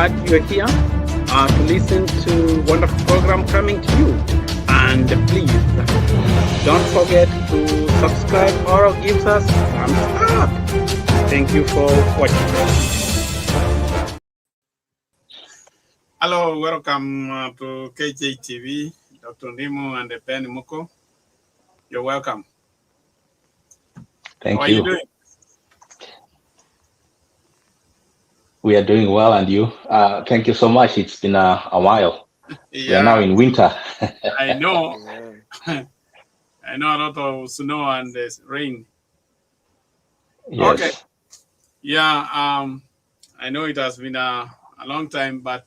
glad you're here to listen to wonderful program coming to you. And please don't forget to subscribe or give us thumbs up. Thank you for watching. Hello, welcome to KJTV, Dr. Nimo and Ben Muko. You're welcome. Thank How are you. you doing? We are doing well, and you? Thank you so much. It's been a while. Yeah, We are now in winter. I know. I know a lot of snow and rain. Yes. Okay. Yeah, I know it has been a long time, but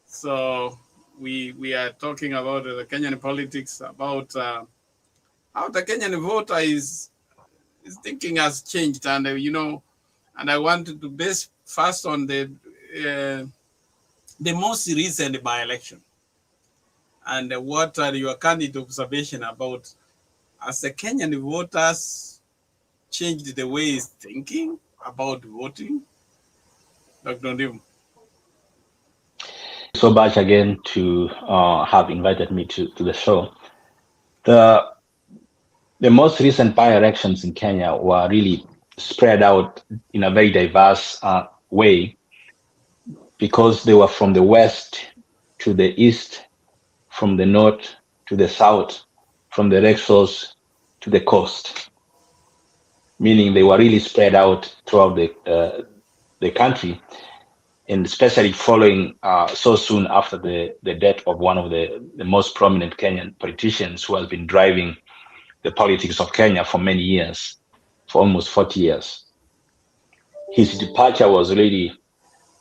so we are talking about the Kenyan politics, about how the Kenyan voter is thinking has changed, and and I wanted to base first on the most recent by-election, and what are your candid observation about as the Kenyan voters changed the way he's thinking about voting? Dr. Ndim. So much again to have invited me to the show. The most recent by-elections in Kenya were really spread out in a very diverse way, because they were from the west to the east, from the north to the south, from the Rexos to the coast, meaning they were really spread out throughout the country, and especially following so soon after the death of one of the most prominent Kenyan politicians who has been driving the politics of Kenya for many years, for almost 40 years. His departure was really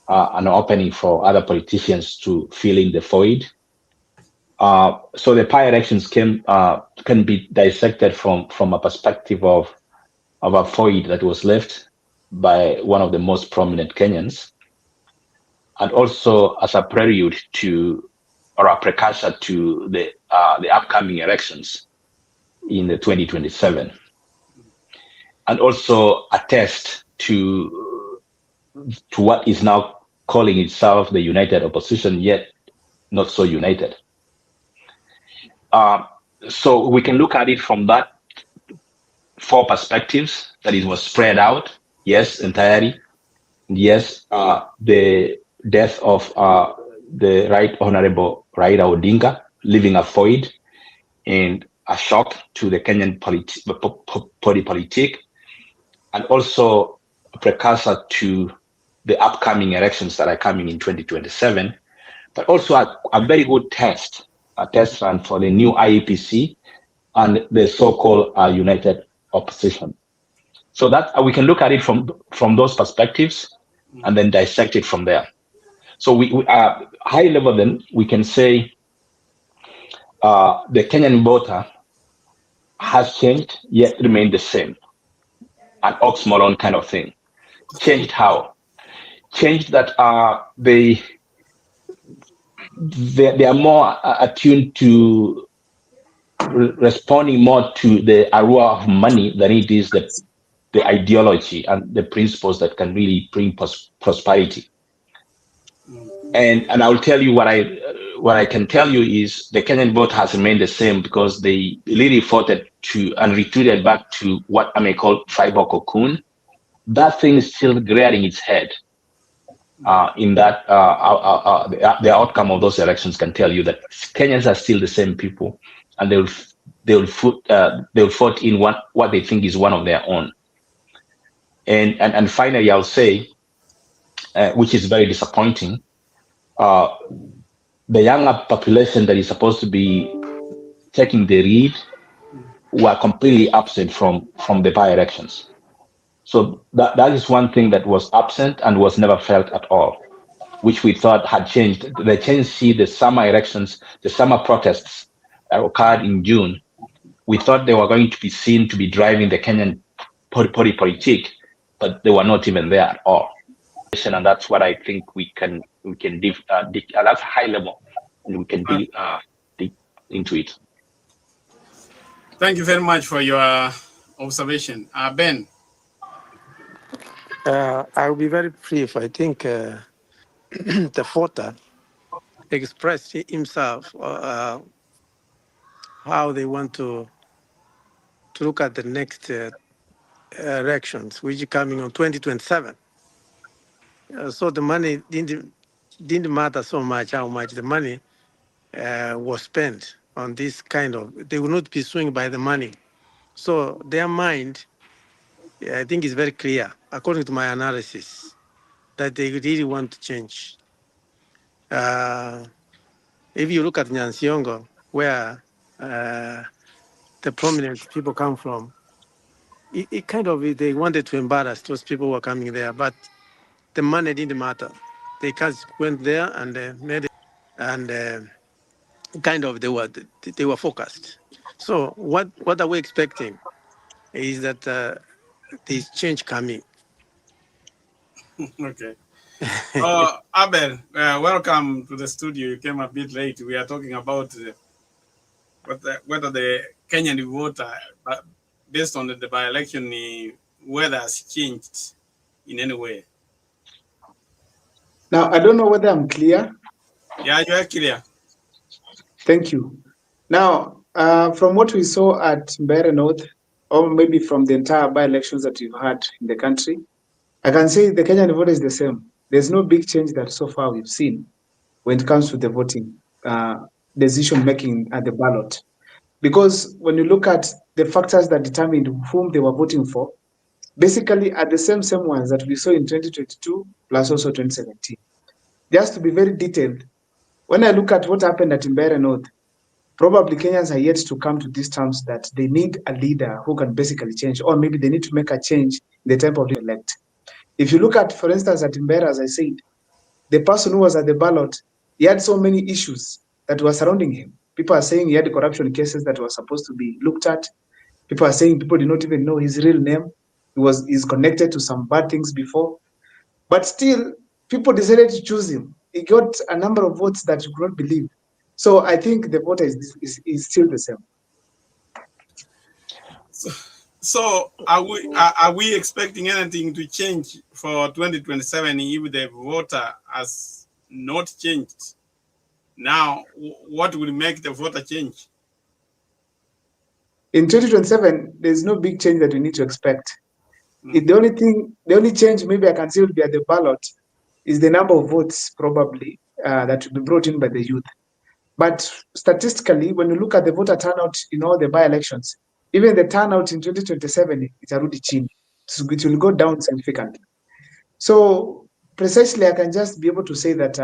an opening for other politicians to fill in the void. So the by-elections can be dissected from a perspective of a void that was left by one of the most prominent Kenyans, and also as a prelude to, or a precursor to, the upcoming elections in the 2027, and also a test to what is now calling itself the united opposition, yet not so united. So we can look at it from that four perspectives, that it was spread out, yes, entirely. Yes, the death of the Right Honorable Raila Odinga, leaving a void and a shock to the Kenyan politic, and also a precursor to the upcoming elections that are coming in 2027, but also a very good test run for the new IEPC and the so-called united opposition. So that we can look at it from those perspectives and then dissect it from there. So we high level, then we can say the Kenyan voter has changed, yet remained the same. An oxymoron kind of thing. Changed how? Changed that they are more attuned to responding more to the arua of money than it is the ideology and the principles that can really bring prosperity. And I will tell you what I can tell you is the Kenyan vote has remained the same, because they really fought to and retreated back to what I may call tribal cocoon. That thing is still rearing its head. In that the outcome of those elections can tell you that Kenyans are still the same people, and they'll vote in what they think is one of their own. And finally, I'll say, which is very disappointing, the younger population that is supposed to be taking the lead were completely absent from the by-elections. So that is one thing that was absent and was never felt at all, which we thought had changed. The change, see the summer elections, the summer protests that occurred in June, we thought they were going to be seen to be driving the Kenyan politic, but they were not even there at all. And that's what I think we can dig that's high level, and we can dig into it. Thank you very much for your observation. Ben. I'll be very brief. I think the voter expressed himself how they want to look at the next elections, which are coming on 2027. So the money didn't matter so much how much the money was spent on this kind of, they will not be swayed by the money. So their mind, I think, is very clear, according to my analysis, that they really want to change. If you look at Nyansiongo, where the prominent people come from, it kind of, they wanted to embarrass those people who were coming there, but the money didn't matter. They just went there and made it, and kind of they were focused. So what are we expecting is that there's change coming. Okay. Abel, welcome to the studio. You came a bit late. We are talking about whether the Kenyan voter, based on the by-election, whether has changed in any way. Now, I don't know whether I'm clear. Yeah, you are clear. Thank you. Now, from what we saw at Mbeere North, or maybe from the entire by-elections that we've had in the country, I can say the Kenyan voter is the same. There's no big change that so far we've seen when it comes to the voting, decision-making at the ballot. Because when you look at the factors that determined whom they were voting for, basically are the same ones that we saw in 2022 plus also 2017. Just to be very detailed, when I look at what happened at Mbeere North, probably Kenyans are yet to come to these terms that they need a leader who can basically change, or maybe they need to make a change in the type of elect. If you look at, for instance, at Mbeere, as I said, the person who was at the ballot, he had so many issues that were surrounding him. People are saying he had corruption cases that were supposed to be looked at. People are saying people did not even know his real name. He's connected to some bad things before. But still, people decided to choose him. He got a number of votes that you could not believe. So I think the voter is still the same. So are we expecting anything to change for 2027 if the voter has not changed? Now, what will make the voter change? In 2027, there's no big change that we need to expect. The only change maybe I can see will be at the ballot is the number of votes probably that will be brought in by the youth. But statistically, when you look at the voter turnout in all the by-elections, even the turnout in 2027, it's already changed. It will go down significantly. So precisely, I can just be able to say that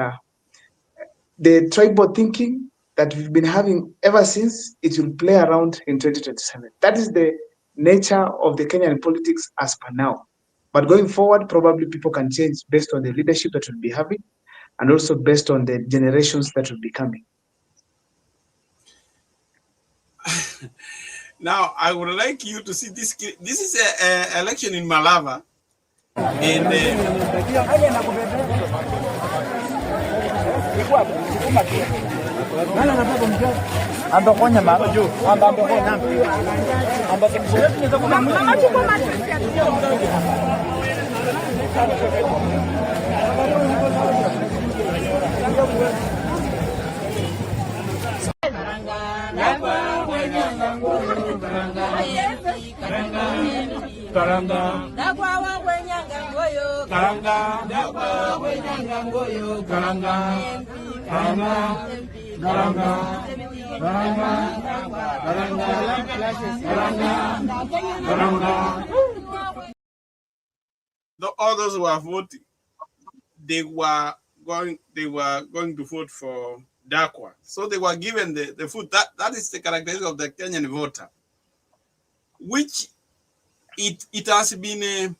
the tribal thinking that we've been having ever since, it will play around in 2027. That is the nature of the Kenyan politics as per now. But going forward, probably people can change based on the leadership that we'll be having and also based on the generations that will be coming. Now, I would like you to see this. This is an election in Malava. And the others who are voting, they were going to vote for Dakwa. So they were given the food. That is the characteristic of the Kenyan voter, which it has been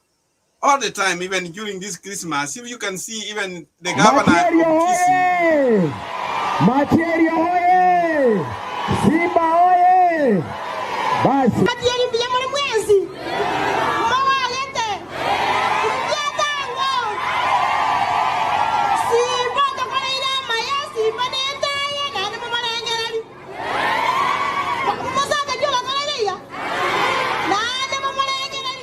all the time, even during this Christmas. If you can see, even the governor of Kisi. Materia oye! Simba oye! Basi. Materia pijama mwezi. Mama lete. Yatango. Simba tokana ina maya simba nenda ya na mama nengeri. Musa ndio la kana ya. Na mama nengeri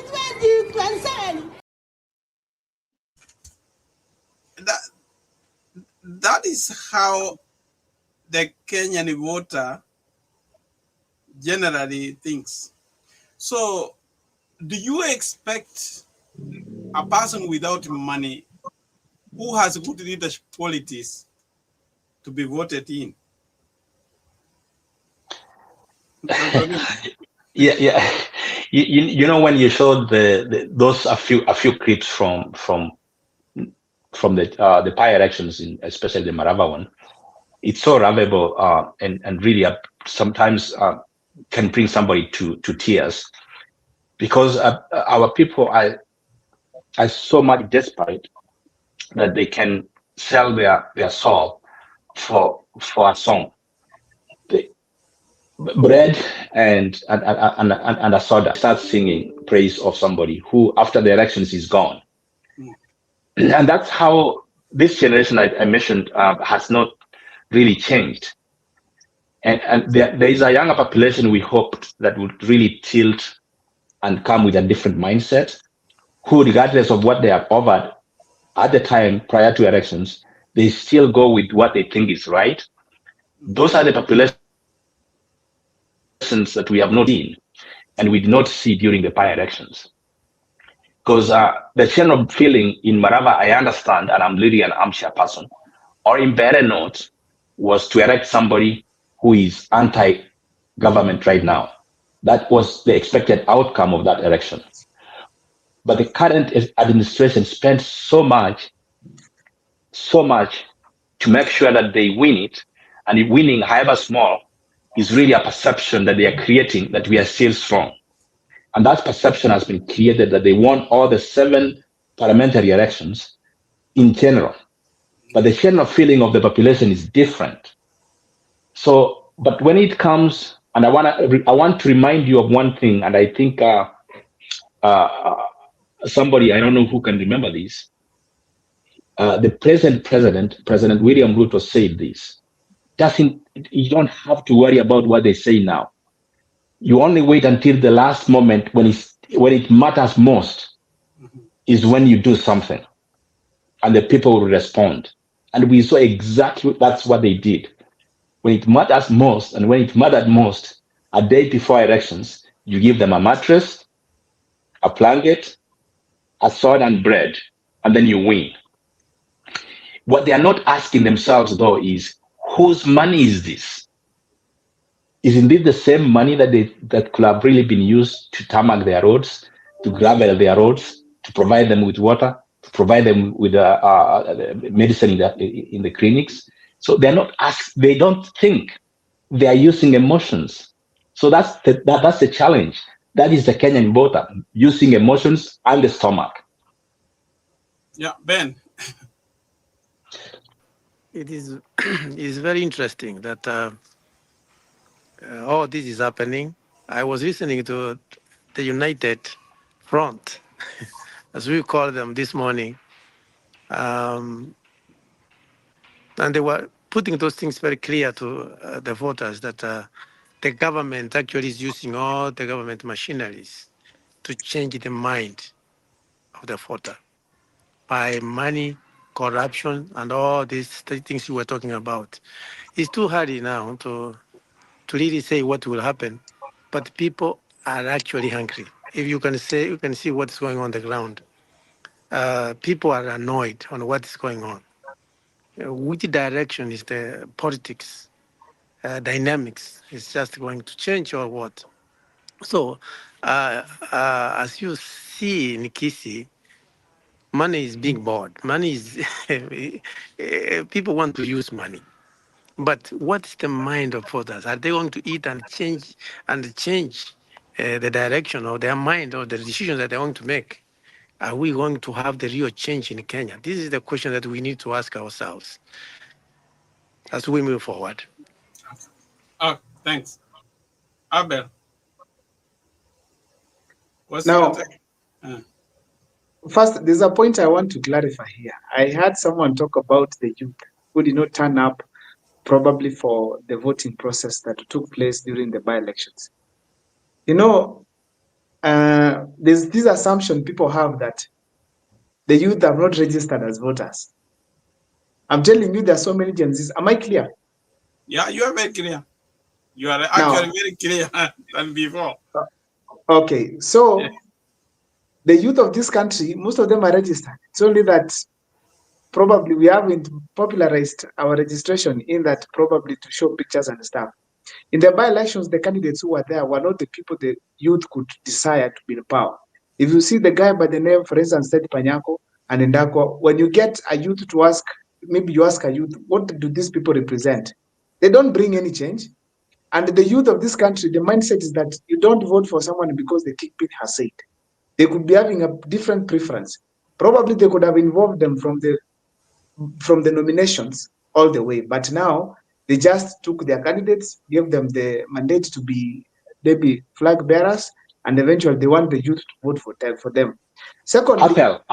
2027. that is how the Kenyan voter generally thinks. So, do you expect a person without money who has good leadership qualities to be voted in? Yeah. You know, when you showed those a few clips from the prior elections, in especially the Marava one, it's so lovable and really sometimes can bring somebody to tears, because our people are so much desperate that they can sell their soul for a song. They, bread and a soda, start singing praise of somebody who after the elections is gone. And that's how this generation I mentioned has not really changed. And there is a younger population we hoped that would really tilt and come with a different mindset, who, regardless of what they have offered at the time prior to elections, they still go with what they think is right. Those are the populations that we have not seen and we did not see during the prior elections. Because the general feeling in Marava, I understand, and I'm really an armchair person, or in better note, was to elect somebody who is anti-government right now. That was the expected outcome of that election. But the current administration spent so much to make sure that they win it, and winning, however small, is really a perception that they are creating that we are still strong. And that perception has been created that they won all the 7 parliamentary elections in general. But the general feeling of the population is different. So, but when it comes, and I want to remind you of one thing, and I think somebody, I don't know who can remember this, the President William Ruto said this. You don't have to worry about what they say now. You only wait until the last moment when it matters most is when you do something, and the people will respond. And we saw exactly that's what they did. When it matters most, and when it mattered most, a day before elections, you give them a mattress, a blanket, a sword, and bread, and then you win. What they are not asking themselves, though, is whose money is this? Is indeed the same money that could have really been used to tarmac their roads, to gravel their roads, to provide them with water, to provide them with medicine in the clinics? So they're not asked. They don't think. They are using emotions. So that's the challenge. That is the Kenyan voter, using emotions and the stomach. Yeah, Ben. It is is very interesting that all this is happening. I was listening to the United Front, as we call them this morning, and they were putting those things very clear to the voters that the government actually is using all the government machineries to change the mind of the voter by money, corruption, and all these things you were talking about. It's too hard now to really say what will happen, but people are actually hungry. If you can say, you can see what's going on the ground. People are annoyed on what's going on. Which direction is the politics dynamics is just going to change or what? So, as you see in Kisi, money is being bought. Money is people want to use money. But what's the mind of others? Are they going to eat and change the direction of their mind or the decisions that they're going to make? Are we going to have the real change in Kenya? This is the question that we need to ask ourselves as we move forward. Oh, thanks. Abel. What's Now, your take? first, there's a point I want to clarify here. I heard someone talk about the youth who did not turn up probably for the voting process that took place during the by-elections. You know, there's this assumption people have that the youth are not registered as voters. I'm telling you, there are so many Gen Zs. Am I clear? Yeah, you are very clear. You are Now, actually very clear than before. okay, so the youth of this country, most of them are registered. It's only that probably we haven't popularized our registration in that probably to show pictures and stuff. In the by-elections, the candidates who were there were not the people the youth could desire to be in power. If you see the guy by the name, for instance, Ted Panyako and Ndako, when you get a youth to ask, maybe you ask a youth, what do these people represent? They don't bring any change. And the youth of this country, the mindset is that you don't vote for someone because the kickpin has said. They could be having a different preference. Probably they could have involved them from the nominations all the way. But now they just took their candidates, gave them the mandate to be maybe flag bearers, and eventually they want the youth to vote for them. Secondly, Appel,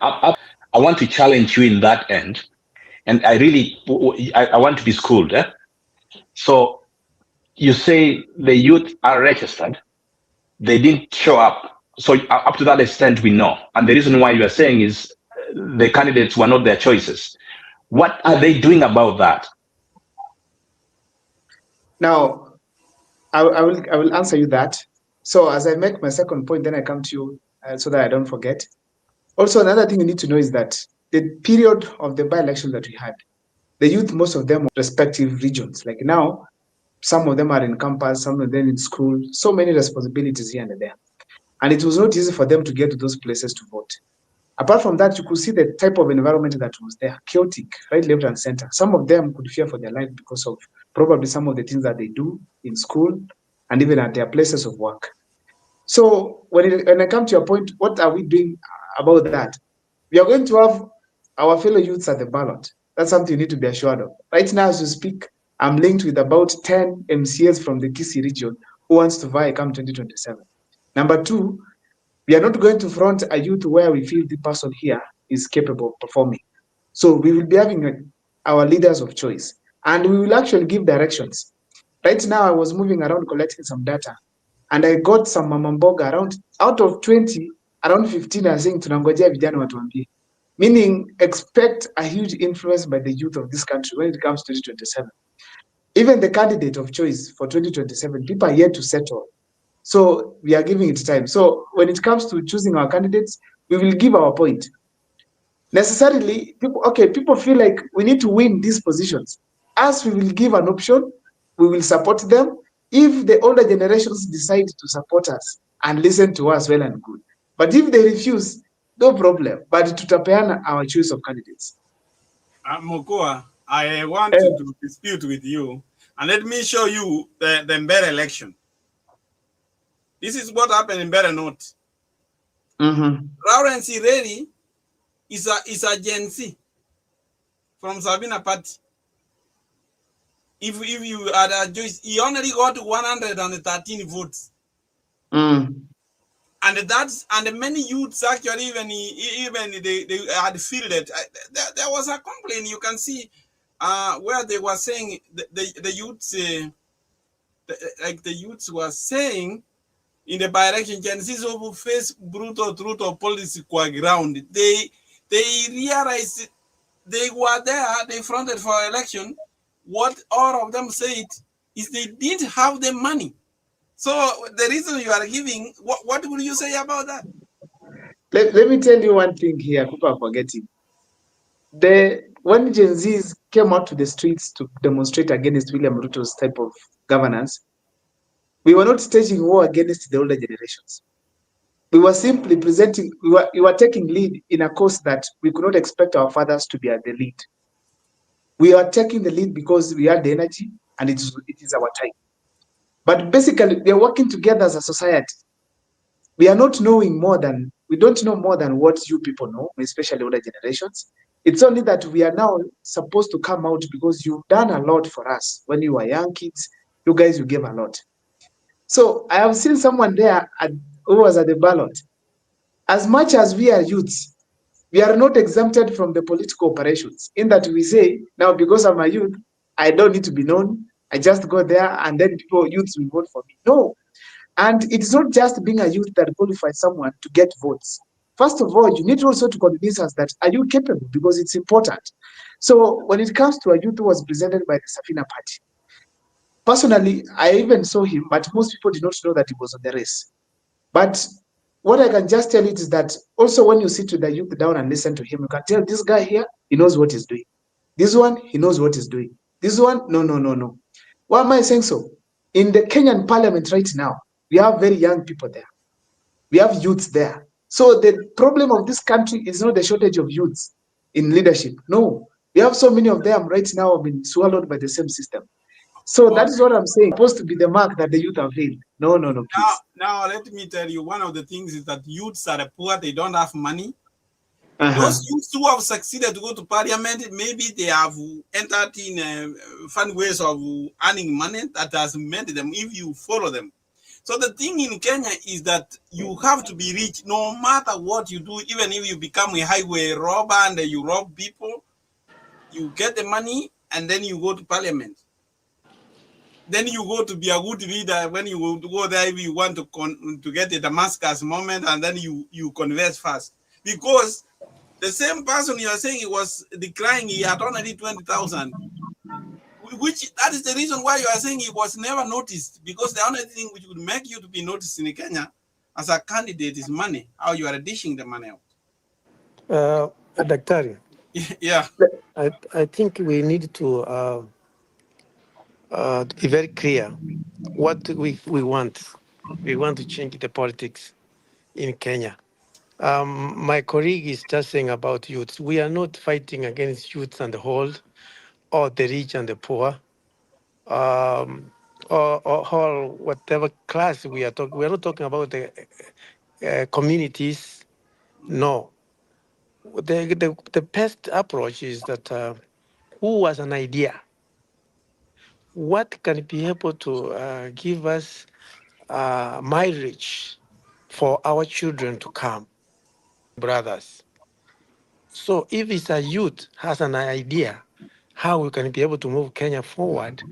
I want to challenge you in that end, and I want to be schooled. So you say the youth are registered, they didn't show up. So up to that extent, we know. And the reason why you are saying is the candidates were not their choices. What are they doing about that? now I will answer you that. So as I make my second point, then I come to you so that I don't forget. Also, another thing you need to know is that the period of the by-election that we had, the youth, most of them, respective regions. Like now, some of them are in campus, some of them in school, so many responsibilities here and there. And it was not easy for them to get to those places to vote. Apart from that, you could see the type of environment that was there, chaotic, right, left, and center. Some of them could fear for their life because of probably some of the things that they do in school and even at their places of work. So when I come to your point, what are we doing about that? We are going to have our fellow youths at the ballot. That's something you need to be assured of. Right now, as you speak, I'm linked with about 10 MCAs from the Kisii region who wants to vie come 2027. Number two, we are not going to front a youth where we feel the person here is capable of performing. So we will be having our leaders of choice, and we will actually give directions. Right now, I was moving around collecting some data, and I got some mama mboga around, out of 20, around 15 are saying tunangojea vijana watuambie, meaning expect a huge influence by the youth of this country when it comes to 2027. Even the candidate of choice for 2027, people are yet to settle. So we are giving it time. So when it comes to choosing our candidates, we will give our point. Necessarily, people feel like we need to win these positions. As we will give an option, we will support them. If the older generations decide to support us and listen to us, well and good. But if they refuse, no problem. But tutapeana our choice of candidates. Mokua, I want to dispute with you, and let me show you the Mbere election. This is what happened in Mbere North. Lawrence Ireri is a Gen Z from Sabina Party. If you had a choice, he only got 113 votes. And many youths actually even they had fielded. There was a complaint. You can see where they were saying the youths the youths were saying in the by-election, Gen Z's who face brutal policy qua ground. They realized they were there, they fronted for election. What all of them said is they didn't have the money. So the reason you are giving, what would you say about that? Let me tell you one thing here, people are forgetting. When Gen Zs came out to the streets to demonstrate against William Ruto's type of governance, we were not staging war against the older generations. We were simply presenting, we were taking lead in a course that we could not expect our fathers to be at the lead. We are taking the lead because we had the energy and it is our time. But basically, we are working together as a society. We don't know more than what you people know, especially older generations. It's only that we are now supposed to come out because you've done a lot for us. When you were young kids, you guys, you gave a lot. So I have seen someone there who was at the ballot. As much as we are youths, we are not exempted from the political operations in that we say, now because I'm a youth, I don't need to be known. I just go there and then youths will vote for me. No. And it's not just being a youth that qualifies someone to get votes. First of all, you need also to convince us that, are you capable? Because it's important. So when it comes to a youth who was presented by the Safina Party, personally, I even saw him, but most people did not know that he was on the race. But what I can just tell you is that also when you sit with the youth down and listen to him, you can tell this guy here, he knows what he's doing. This one, he knows what he's doing. This one, no. Why am I saying so? In the Kenyan parliament right now, we have very young people there. We have youths there. So the problem of this country is not the shortage of youths in leadership. No, we have so many of them right now have been swallowed by the same system. So that is what I'm saying. It's supposed to be the mark that the youth have failed. No, please. Now let me tell you, one of the things is that youths are poor, they don't have money. Uh-huh. Those youths who have succeeded to go to parliament, maybe they have entered in fun ways of earning money that has meant them if you follow them. So the thing in Kenya is that you have to be rich no matter what you do, even if you become a highway robber and you rob people, you get the money and then you go to parliament. Then you go to be a good leader. When you go there, if you want to get the Damascus moment, and then you converse fast. Because the same person you are saying he was declining, he had only 20,000. Which that is the reason why you are saying he was never noticed. Because the only thing which would make you to be noticed in Kenya as a candidate is money. How you are dishing the money out. Daktari, Yeah. I think we need to be very clear what we want. We want to change the politics in Kenya. My colleague is just saying about youths. We are not fighting against youths and the old, or the rich and the poor, or whatever class we are talking. We are not talking about the communities. No. The best approach is that who has an idea? What can be able to give us mileage for our children to come, brothers? So if it's a youth has an idea how we can be able to move Kenya forward,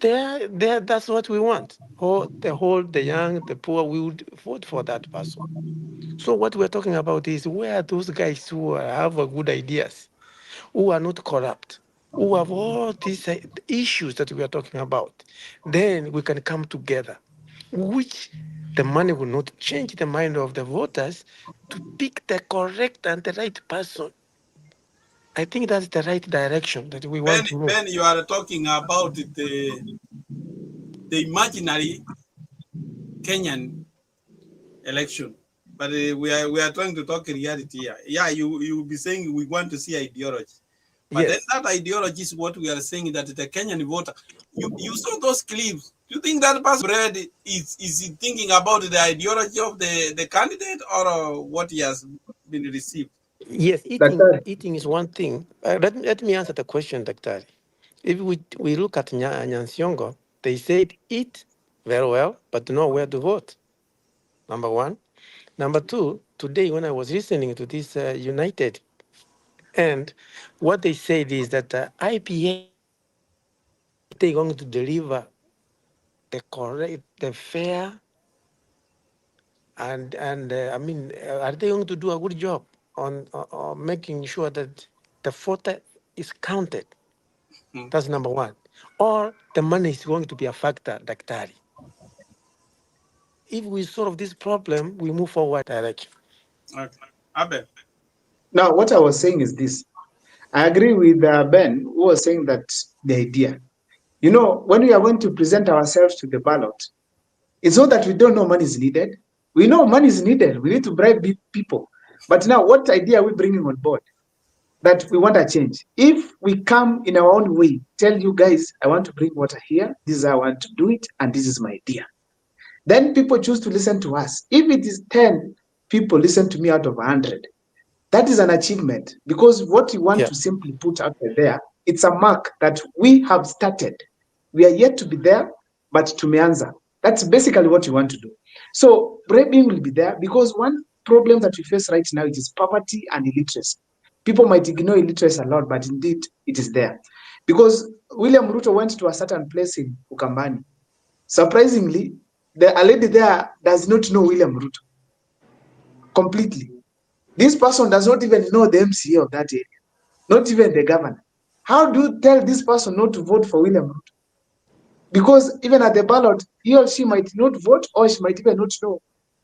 that's what we want. The old, the young, the poor, we would vote for that person. So what we're talking about is where are those guys who have good ideas, who are not corrupt, who have all these issues that we are talking about. Then we can come together, which the money will not change the mind of the voters to pick the correct and the right person. I think that's the right direction that we want to move. Ben, you are talking about the imaginary Kenyan election, but we are trying to talk reality here. Yeah, you will be saying we want to see ideology, but Yes. then that ideology is what we are saying, that the Kenyan voter. You saw those clips. Do you think that person read is he thinking about the ideology of the candidate or what he has been received? Yes, eating is one thing. Let me answer the question, Dr. If we look at Nyansiongo, they said eat very well, but know where to vote. Number one. Number two, today when I was listening to this United, and what they said is that IPA, they're going to deliver the correct, the fair, and I mean, are they going to do a good job on making sure that the voter is counted? That's number one. Or the money is going to be a factor, Daktari. If we solve this problem, we move forward direction. Okay. Abel. Now, what I was saying is this. I agree with Ben, who was saying that the idea. You know, when we are going to present ourselves to the ballot, it's not that we don't know money is needed. We know money is needed. We need to bribe people. But now, what idea are we bringing on board? That we want a change. If we come in our own way, tell you guys, I want to bring water here, this is how I want to do it, and this is my idea. Then people choose to listen to us. If it is 10 people listen to me out of 100, that is an achievement, because what you want to simply put out there, it's a mark that we have started. We are yet to be there, but tumeanza. That's basically what you want to do. So bribing will be there, because one problem that we face right now is poverty and illiteracy. People might ignore illiteracy a lot, but indeed it is there. Because William Ruto went to a certain place in Ukambani. Surprisingly, a lady there does not know William Ruto completely. This person does not even know the MCA of that area. not even the governor. How do you tell this person not to vote for William Ruto? Because even at the ballot, he or she might not vote, or she might even not know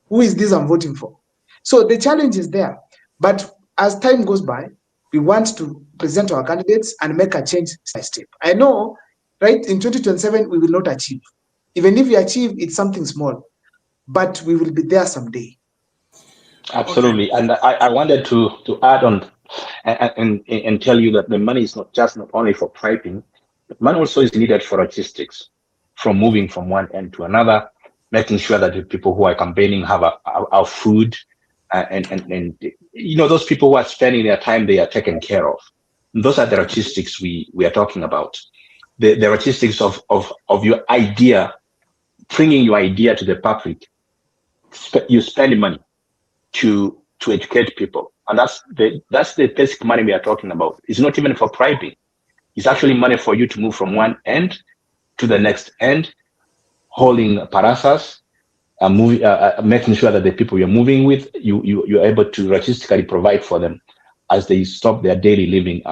who is this I'm voting for. So the challenge is there. But as time goes by, we want to present our candidates and make a change step by step. I know, right, in 2027, we will not achieve. Even if we achieve, it's something small, but we will be there someday. Absolutely. And I wanted to add on and tell you that the money is not only for piping, but money also is needed for logistics, from moving from one end to another, making sure that the people who are campaigning have our food, and you know, those people who are spending their time, they are taken care of. And those are the logistics we are talking about. The logistics of your idea, bringing your idea to the public. You spend money to educate people, and that's the basic money we are talking about. It's not even for bribing. It's actually money for you to move from one end to the next end, holding parasas, making sure that the people you're moving with, you're able to logistically provide for them as they stop their daily living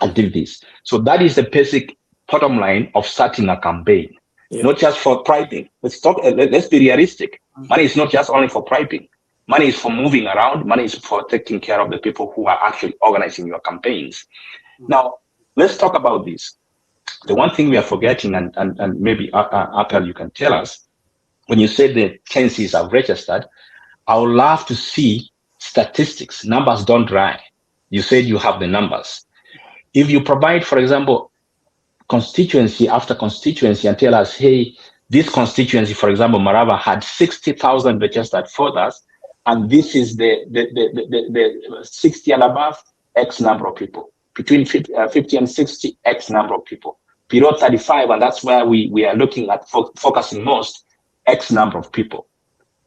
activities. So that is the basic bottom line of starting a campaign. Yeah. Not just for bribing. Let's be realistic. Money is not just only for bribing. Money is for moving around. Money is for taking care of the people who are actually organizing your campaigns. Now, let's talk about this. The one thing we are forgetting, and maybe Appel, you can tell us, when you say the chances are registered, I would love to see statistics. Numbers don't lie. You said you have the numbers. If you provide, for example, constituency after constituency and tell us, hey, this constituency, for example, Marava had 60,000 registered voters, and this is the 60 and above, X number of people. Between 50 and 60, X number of people. Below 35, and that's where we are looking at focusing most, X number of people.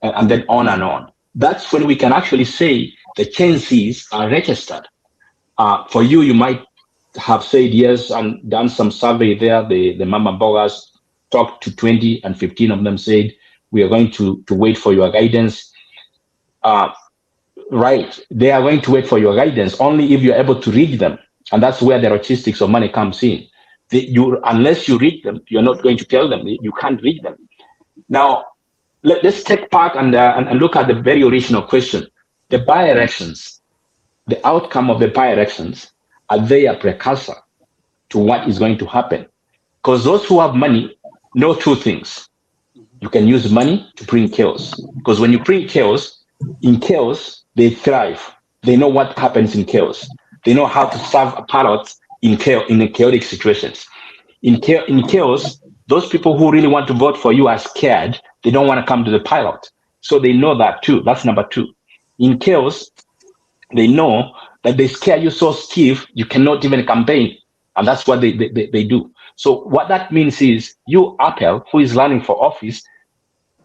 And then on and on. That's when we can actually say the chances are registered. For you, you might have said yes and done some survey there. The Mama Bogas talked to 20 and 15 of them said, we are going to wait for your guidance. Right, they are going to wait for your guidance only if you're able to read them. And that's where the logistics of money comes in. Unless you read them, you're not going to tell them. You can't read them. Now, let's take back and look at the very original question. The by-elections, the outcome of the by-elections, are they a precursor to what is going to happen? Because those who have money know two things. You can use money to bring chaos. Because when you bring chaos, in chaos, they thrive. They know what happens in chaos. They know how to serve a pilot in chaotic situations. In chaos, those people who really want to vote for you are scared. They don't want to come to the pilot. So they know that too. That's number two. In chaos, they know that they scare you so stiff, you cannot even campaign. And that's what they do. So what that means is you, Appel, who is running for office,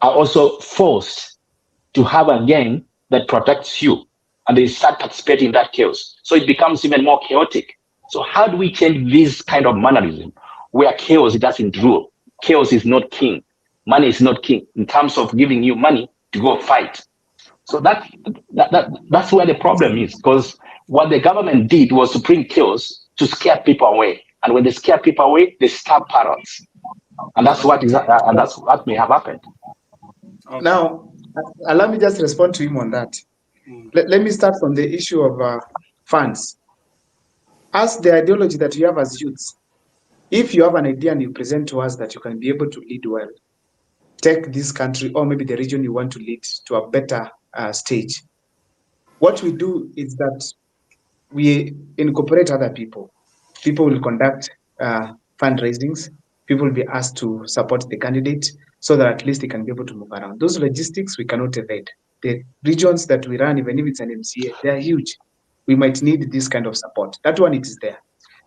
are also forced to have a gang that protects you. And they start participating in that chaos. So it becomes even more chaotic. So how do we change this kind of mannerism where chaos doesn't rule? Chaos is not king. Money is not king in terms of giving you money to go fight. So that's where the problem is, because what the government did was to bring chaos to scare people away. And when they scare people away, they stab parrots. And that's what may have happened. Okay. Now, allow me just respond to him on that. Let me start from the issue of funds. As the ideology that you have as youths, if you have an idea and you present to us that you can be able to lead well, take this country or maybe the region you want to lead to a better stage, what we do is that we incorporate other people. People will conduct fundraisings. People will be asked to support the candidate so that at least they can be able to move around. Those logistics we cannot evade. The regions that we run, even if it's an MCA, they are huge. We might need this kind of support. That one, it is there.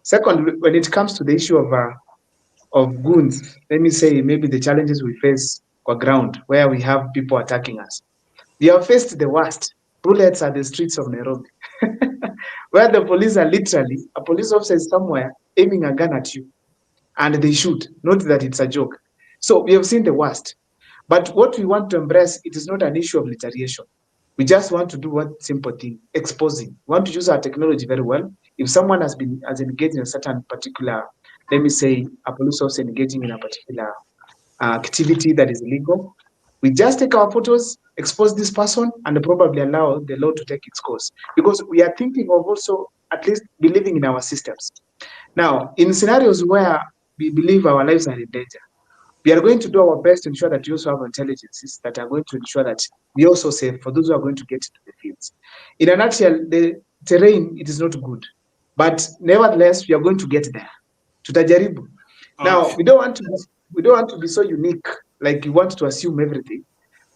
Second, when it comes to the issue of goons, let me say maybe the challenges we face on ground where we have people attacking us. We have faced the worst. Bullets at the streets of Nairobi, where the police are literally, a police officer is somewhere aiming a gun at you and they shoot. Not that it's a joke. So we have seen the worst. But what we want to embrace, it is not an issue of retaliation. We just want to do one simple thing, exposing. We want to use our technology very well. If someone has engaged in a certain particular, let me say, a police officer engaging in a particular activity that is illegal, we just take our photos, expose this person, and probably allow the law to take its course. Because we are thinking of also at least believing in our systems. Now, in scenarios where we believe our lives are in danger, we are going to do our best to ensure that we also have intelligences that are going to ensure that we also safe for those who are going to get into the fields. In a nutshell, the terrain, it is not good. But nevertheless, we are going to get there. Tutajaribu. Now, Okay. we don't want to be so unique, like we want to assume everything,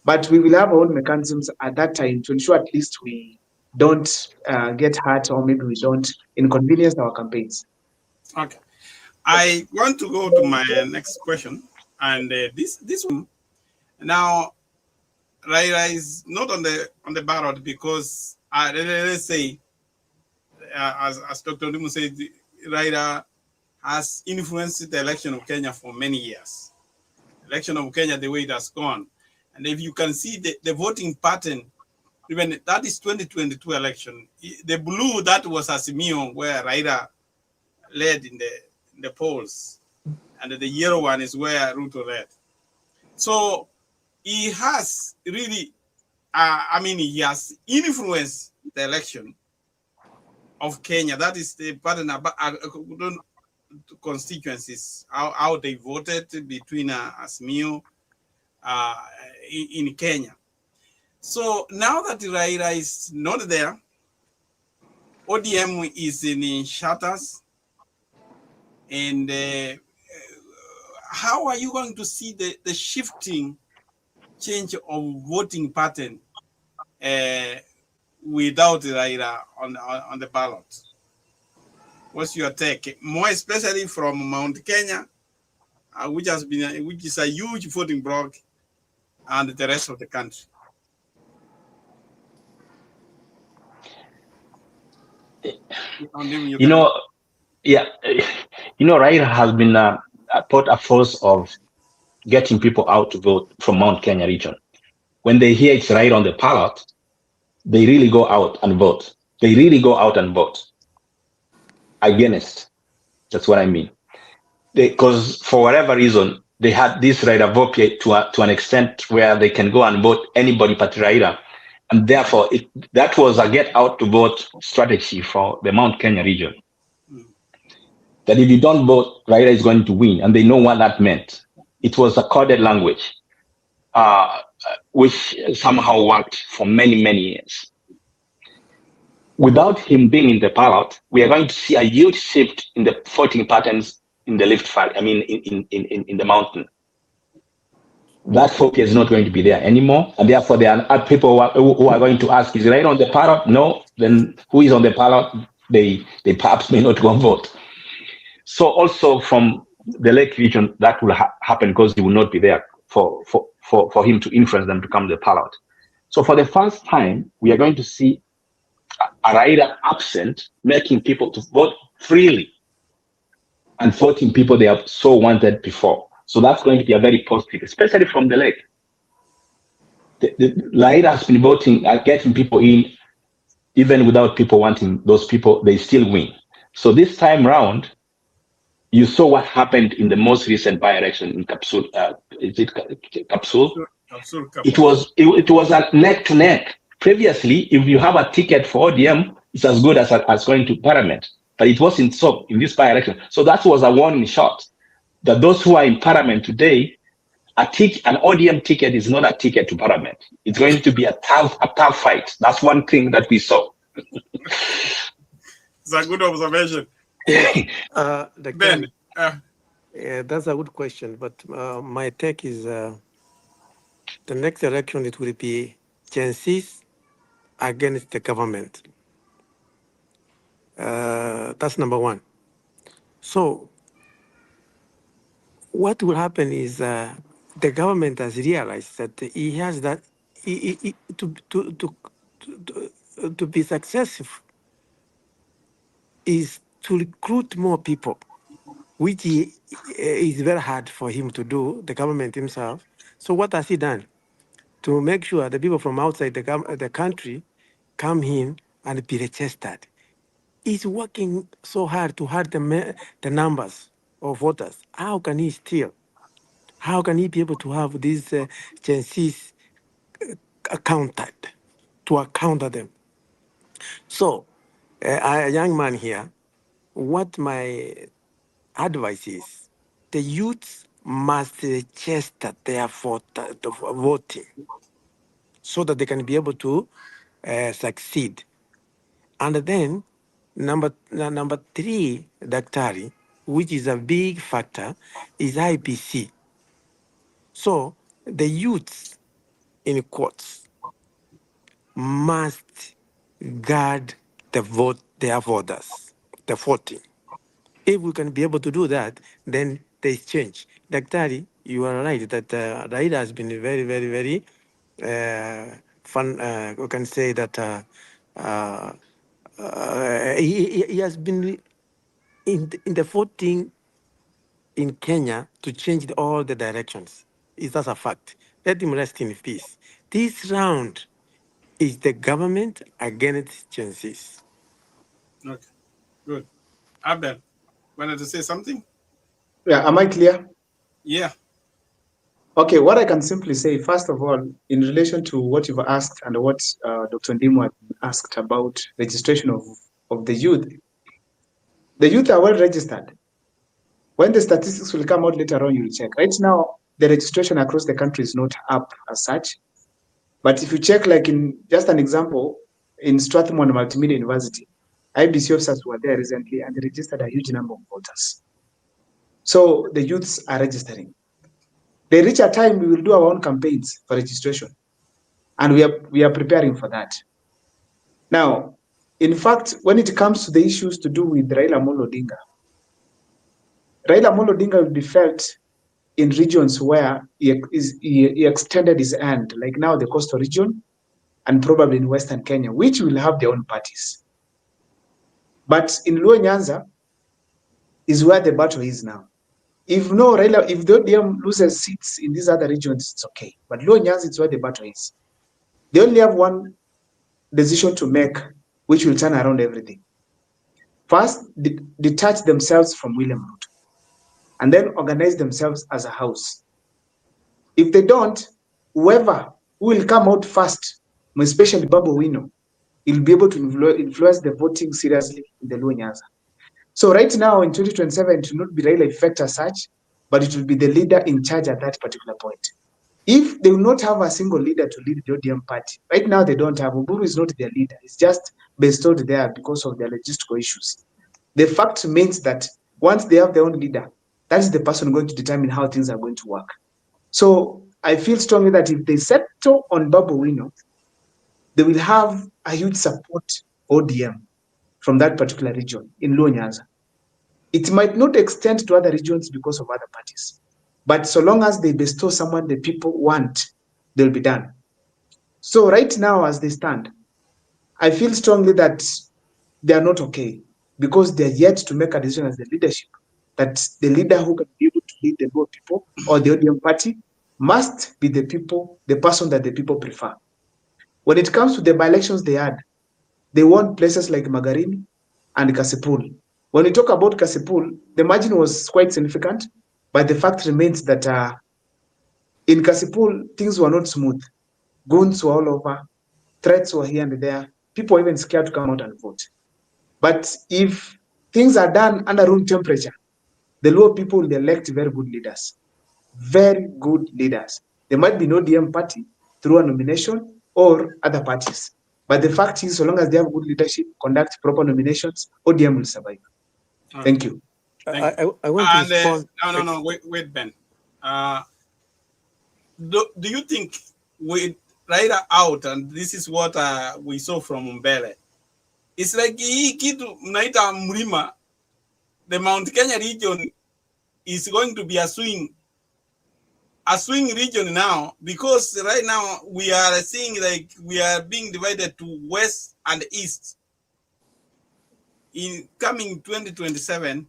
but we will have our own mechanisms at that time to ensure at least we don't get hurt, or maybe we don't inconvenience our campaigns. Okay. I want to go to my next question, and this one now, Raila is not on the ballot because let's say, as Dr. Ndimu said, Raila has influenced the election of Kenya for many years. Election of Kenya, the way it has gone, and if you can see the voting pattern, even that is 2022 election, the blue that was Azimio where Raila led in the polls, and the yellow one is where Ruto led. So he has really, he has influenced the election of Kenya. That is the pattern about constituencies, how they voted between Azimio in Kenya. So now that Raila is not there, ODM is in shatters, and how are you going to see the shifting change of voting pattern without Raila on the ballot? What's your take? More especially from Mount Kenya, which is a huge voting bloc, and the rest of the country. Raila has been put a force of getting people out to vote from Mount Kenya region. When they hear it's right on the ballot, they really go out and vote. They really go out and vote against. That's what I mean. Because for whatever reason, they had this right of vote to an extent where they can go and vote anybody but Raila. And therefore, that was a get out to vote strategy for the Mount Kenya region. That if you don't vote, Raila is going to win. And they know what that meant. It was a coded language, which somehow worked for many, many years. Without him being in the ballot, we are going to see a huge shift in the voting patterns in the Rift Valley, in the mountain. That focus is not going to be there anymore. And therefore, there are people who are going to ask, is Raila on the ballot? No. Then who is on the ballot? They perhaps may not go and vote. So also from the Lake region, that will happen because he will not be there for him to influence them to come to the ballot. So for the first time, we are going to see a Raila absent, making people to vote freely and voting people they have so wanted before. So that's going to be a very positive, especially from the Lake. Raila has been voting, getting people in, even without people wanting those people, they still win. So this time round, you saw what happened in the most recent by-election in Kapsul. Is it Kapsul? It was a neck to neck. Previously, if you have a ticket for ODM, it's as good as going to Parliament. But it wasn't so in this by-election. So that was a warning shot that those who are in Parliament today, an ODM ticket is not a ticket to Parliament. It's going to be a tough fight. That's one thing that we saw. It's a good observation. Ben, yeah, that's a good question. But my take is the next election, it will be Gen Zs against the government. That's number one. So what will happen is the government has realized that he has that to be successful is to recruit more people, which is very hard for him to do, the government himself. So what has he done? To make sure the people from outside the country come in and be registered. He's working so hard to hurt the numbers of voters. How can he steal? How can he be able to have these chances accounted, to counter them? So, a young man here, what my advice is, the youths must register their voting so that they can be able to succeed. And then number three, Daktari, which is a big factor, is IPC. So the youths in courts must guard their voters, the voting. If we can be able to do that, then there's change. Daktari, you are right that Raila has been very, very, very fun. We can say that he has been in the voting in Kenya to change all the directions. Is that a fact? Let him rest in peace. This round is the government against chances. Okay, good. Abel, wanted to say something? Yeah, am I clear? Yeah. Okay, what I can simply say, first of all, in relation to what you've asked and what Dr. Ndimo asked about registration of the youth are well registered. When the statistics will come out later on, you'll check. Right now, the registration across the country is not up as such. But if you check, like in just an example, in Strathmore Multimedia University, IBC officers were there recently and they registered a huge number of voters. So the youths are registering. They reach a time we will do our own campaigns for registration. And we are preparing for that. Now, in fact, when it comes to the issues to do with Raila Amolo Odinga will be felt in regions where he extended his hand, like now the coastal region and probably in Western Kenya, which will have their own parties. But in Luo Nyanza is where the battle is now. If the ODM loses seats in these other regions, it's okay. But Luo Nyanza is where the battle is. They only have one decision to make, which will turn around everything. First, detach themselves from William Ruto, and then organize themselves as a house. If they don't, whoever will come out first, especially Babu Wino, he'll be able to influence the voting seriously in the Luo Nyanza. So right now in 2027, it will not be Raila effect as such, but it will be the leader in charge at that particular point. If they will not have a single leader to lead the ODM party, right now they don't have. Uburu is not their leader. It's just bestowed there because of their logistical issues. The fact remains that once they have their own leader, that is the person going to determine how things are going to work. So I feel strongly that if they settle on Babu Wino, they will have a huge support ODM from that particular region in Luo Nyanza. It might not extend to other regions because of other parties, but so long as they bestow someone the people want, they'll be done. So right now, as they stand, I feel strongly that they are not okay because they're yet to make a decision as the leadership that the leader who can be able to lead the Luo people or the ODM party must be the people, the person that the people prefer. When it comes to the by-elections they had, they won places like Magarini and Kasipul. When we talk about Kasipul, the margin was quite significant, but the fact remains that in Kasipul, things were not smooth. Goons were all over, threats were here and there. People were even scared to come out and vote. But if things are done under room temperature, the Luo people will elect very good leaders. Very good leaders. There might be no DM party through a nomination or other parties. But the fact is, so long as they have good leadership, conduct proper nominations, ODM will survive. Okay. Thank you. Thank you. I want to respond. No. Wait, Ben. Do you think with Raila out, and this is what we saw from Mbele, it's like hii kitu mnaita mlima, the Mount Kenya region is going to be a swing region now, because right now we are seeing like we are being divided to west and east. In coming 2027,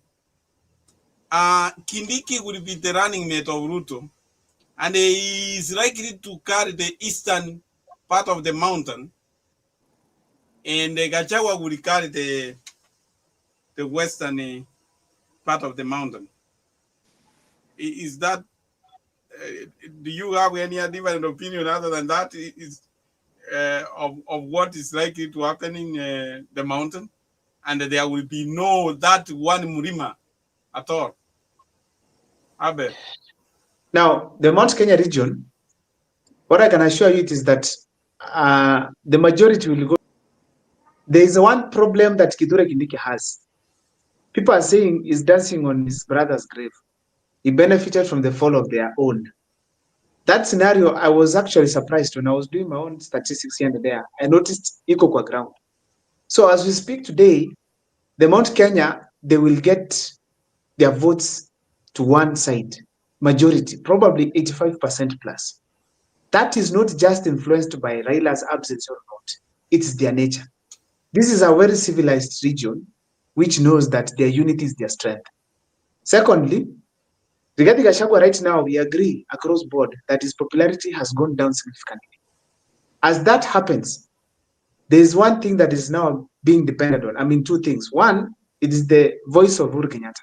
Kindiki will be the running mate of Ruto, and he is likely to carry the eastern part of the mountain, and Gachagua will carry the western part of the mountain. Is that, do you have any different opinion other than that? Is of what is likely to happen in the mountain, and there will be no that one Murima at all? Abel. Now, the Mount Kenya region, what I can assure you is that the majority will go. There is one problem that Kithure Kindiki has. People are saying he's dancing on his brother's grave. He benefited from the fall of their own. That scenario, I was actually surprised when I was doing my own statistics here and there. I noticed iko kwa ground. So as we speak today, the Mount Kenya, they will get their votes to one side, majority, probably 85% plus. That is not just influenced by Raila's absence or not. It's their nature. This is a very civilized region which knows that their unity is their strength. Secondly, Rigathi Gachagua right now, we agree across board that his popularity has gone down significantly. As that happens, there is one thing that is now being depended on. I mean, two things. One, it is the voice of Uhuru Kenyatta.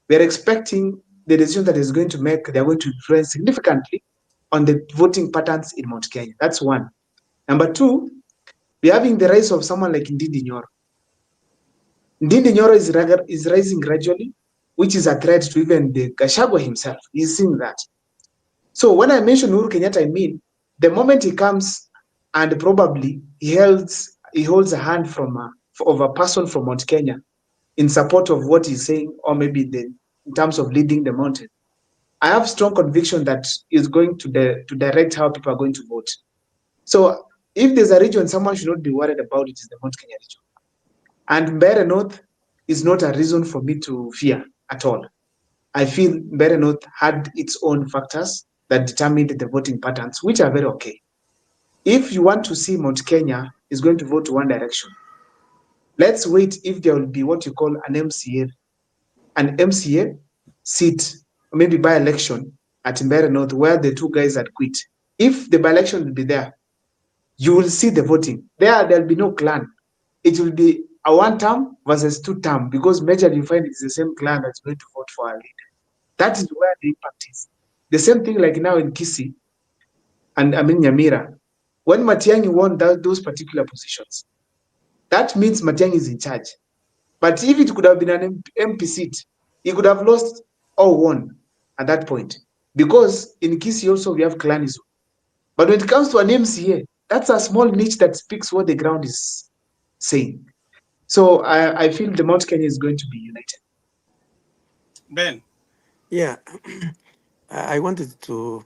We are expecting the decision that is going to make, they are going to influence significantly on the voting patterns in Mount Kenya. That's one. Number two, we're having the rise of someone like Ndindi Nyoro. Ndindi Nyoro is rising gradually, which is a threat to even the Gachagua himself. He's seeing that. So when I mention Uhuru Kenyatta, I mean, the moment he comes and probably he holds a hand of a person from Mount Kenya in support of what he's saying, or maybe in terms of leading the mountain, I have strong conviction that is going to direct how people are going to vote. So if there's a region someone should not be worried about, it is the Mount Kenya region. And Mbeere North is not a reason for me to fear at all. I feel Mbeere North had its own factors that determined the voting patterns, which are very okay. If you want to see Mount Kenya is going to vote to one direction, let's wait if there will be what you call an MCA seat, or maybe by-election at Mbeere North, where the two guys had quit. If the by-election will be there, you will see the voting. There'll be no clan. It will be a one-term versus two-term, because majorly you find it's the same clan that's going to vote for our leader. That is where the impact is. The same thing like now in Kisii and Nyamira. When Matiang'i won those particular positions, that means Matiang'i is in charge. But if it could have been an MP seat, he could have lost or won at that point. Because in Kisii also we have clanism. But when it comes to an MCA, that's a small niche that speaks what the ground is saying. So I feel the Mount Kenya is going to be united. Ben. Yeah, I wanted to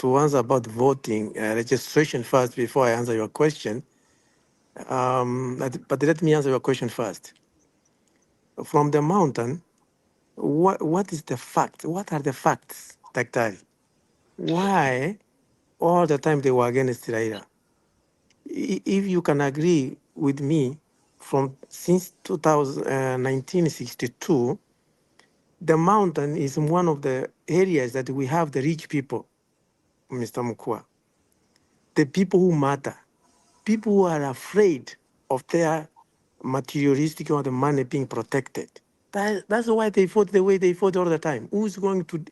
answer about voting registration first before I answer your question. But let me answer your question first. From the mountain, what is the fact? What are the facts, Daktari? Why all the time they were against Raila? If you can agree with me, since 1962, the mountain is one of the areas that we have the rich people, Mr. Mukua. The people who matter, people who are afraid of their materialistic or the money being protected. That's why they fought the way they fought all the time. Who's going to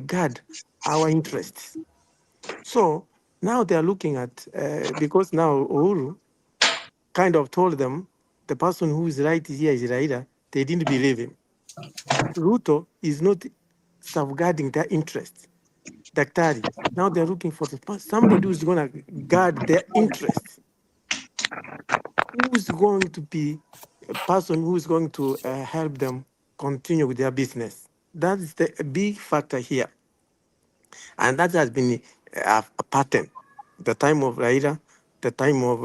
guard our interests? So now they're looking at, because now Uhuru kind of told them, the person who is right here is Raila, they didn't believe him. Ruto is not safeguarding their interests. Daktari, now they're looking for somebody who's going to guard their interests. Who's going to be a person who's going to help them continue with their business? That is the big factor here. And that has been a pattern. The time of Raila, the time of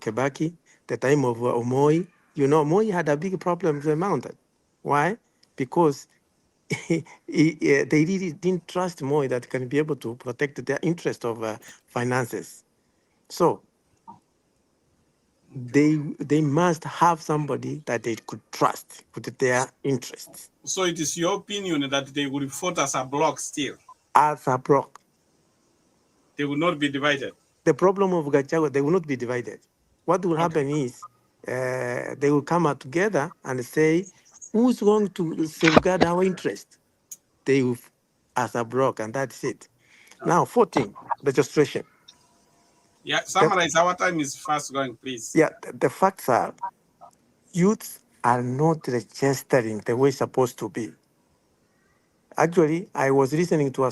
Kebaki, the time of Omoi. You know, Moi had a big problem with the mountain. Why? Because they really didn't trust Moi that can be able to protect their interest of finances. So they must have somebody that they could trust with their interests. So it is your opinion that they would vote as a bloc still? As a bloc. They will not be divided? The problem of Gachagua, they will not be divided. What will happen is they will come out together and say, who's going to safeguard our interest? They will, as a block, and that's it. Now, 14, registration. Yeah, summarize. Our time is fast going, please. Yeah, the facts are youths are not registering the way it's supposed to be. Actually, I was listening to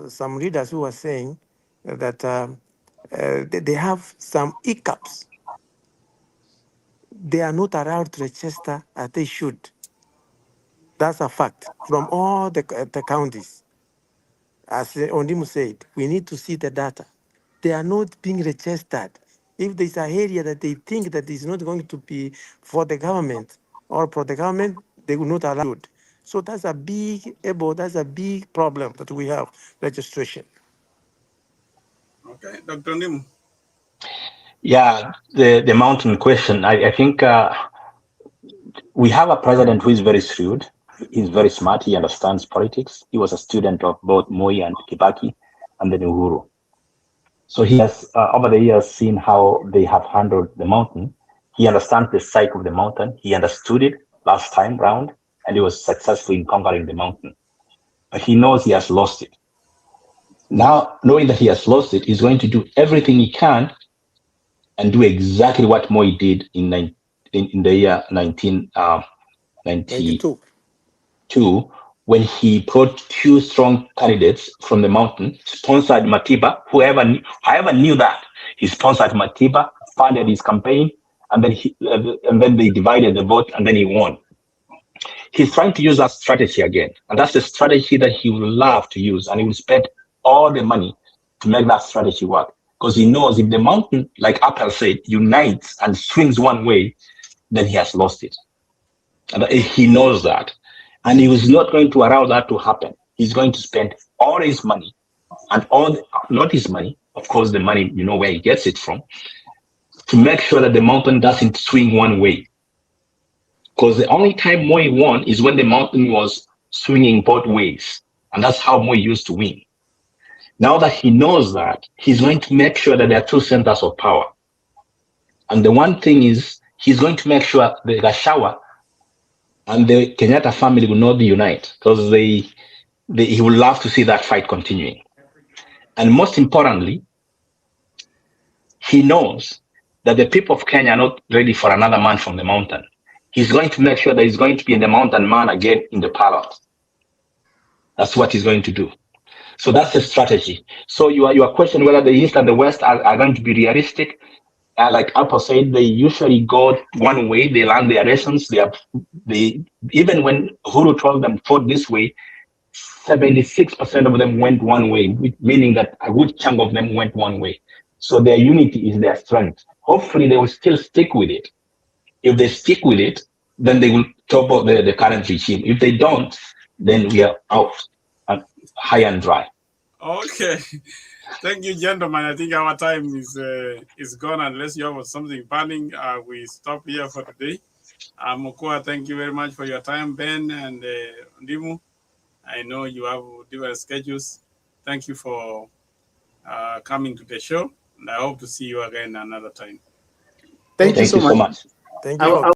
some leaders who were saying that they have some hiccups. They are not allowed to register as they should. That's a fact from all the counties. As Ondimu said, we need to see the data. They are not being registered. If there's an area that they think that is not going to be for the government or for the government, they will not allow it. So that's a big problem that we have, registration. Okay, Dr. Nim. Yeah, the mountain question. I think we have a president who is very shrewd. He's very smart. He understands politics. He was a student of both Moi and Kibaki and then Uhuru. So he has, over the years, seen how they have handled the mountain. He understands the psyche of the mountain. He understood it last time round, and he was successful in conquering the mountain. But he knows he has lost it. Now, knowing that he has lost it, he's going to do everything he can and do exactly what Moi did in the year 1992, when he brought two strong candidates from the mountain, sponsored Matiba. Whoever knew that, he sponsored Matiba, funded his campaign, and then they divided the vote, and then he won. He's trying to use that strategy again, and that's the strategy that he will love to use, and he will spend all the money to make that strategy work, because he knows if the mountain, like Appel said, unites and swings one way, then he has lost it. And he knows that. And he was not going to allow that to happen. He's going to spend all his money and not his money, of course, the money, you know where he gets it from, to make sure that the mountain doesn't swing one way. Because the only time Moi won is when the mountain was swinging both ways. And that's how Moi used to win. Now that he knows that, he's going to make sure that there are two centers of power. And the one thing is, he's going to make sure the Gashawa and the Kenyatta family will not unite, because he would love to see that fight continuing. And most importantly, he knows that the people of Kenya are not ready for another man from the mountain. He's going to make sure that he's going to be in the mountain man again in the parliament. That's what he's going to do. So that's the strategy. So your question whether the East and the West are going to be realistic, like Apple said, they usually go one way. They learn their lessons. Even when Uhuru told them vote this way, 76% of them went one way, meaning that a good chunk of them went one way. So their unity is their strength. Hopefully, they will still stick with it. If they stick with it, then they will topple the current regime. If they don't, then we are out high and dry. Okay. Thank you, gentlemen. I think our time is gone. Unless you have something burning, we stop here for today. Mokua, thank you very much for your time. Ben and Ndimu, I know you have different schedules. Thank you for coming to the show, and I hope to see you again another time. Thank you so much. Thank you.